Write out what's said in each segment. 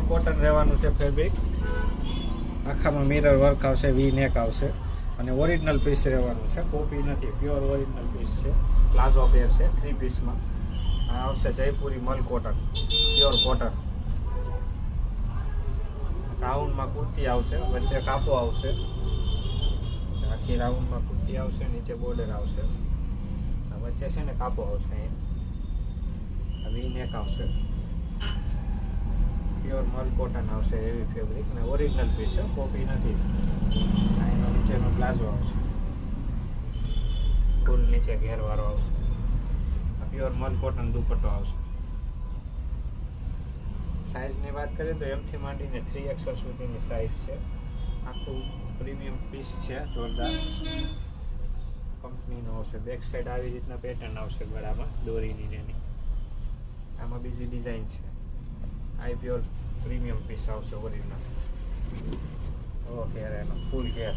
Cotton રહેવાનું છે fabric. આખામાં mirror work આવશે, વી નેક આવશે અને ઓરિજિનલ પીસ રહેવાનું છે, કોપી નથી, પ્યોર ઓરિજિનલ પીસ છે. પ્લાઝો પેર છે 3 પીસમાં. આ આવશે જયપુરી મલ કોટન, પ્યોર કોટન. રાઉન્ડમાં કુર્તી આવશે, વચ્ચે કાપો આવશે, આખી રાઉન્ડમાં કુર્તી આવશે, નીચે બોર્ડર આવશે, વચ્ચે છે ને કાપો આવશે, અહીંયા વી નેક આવશે, પ્યોર મલ કોટન આવશે એવી ફેબ્રિક ને ઓરિજિનલ પીસ છે, કોપી નથી. એનો નીચેનો પ્લાઝો આવશે, ફૂલ નીચે ઘેરવાળો આવશે. આ પ્યોર મલ કોટન દુપટ્ટો આવશે. સાઇઝની વાત કરીએ તો એમથી માંડીને 3XL સુધીની સાઇઝ છે. આખું પ્રીમિયમ પીસ છે, જોરદાર કંપનીનો આવશે. બેક સાઈડ આવી રીતના પેટર્ન આવશે ગળામાં દોરીની એની. આમાં બીજી ડિઝાઇન છે. આ પ્યોર પ્રીમિયમ પીસ આવશે ઓરિજિનલ. ઓકે, એનો ફૂલ ઘેર.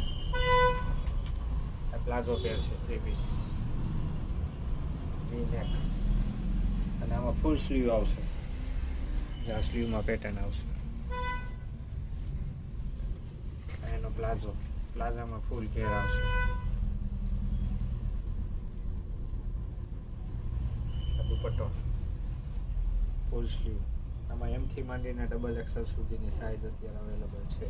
આ પ્લાઝો પેર છે 3 પીસ, વી નેક અને આમાં ફૂલ સ્લીવ આવશે. આ સ્લીવમાં પેટર્ન આવશે. એનો પ્લાઝો, પ્લાઝામાં ફૂલ ઘેર આવશે. દુપટ્ટો ફૂલ સ્લીવ. આમાં એમથી માંડીને XXL સુધીની સાઇઝ અત્યારે અવેલેબલ છે.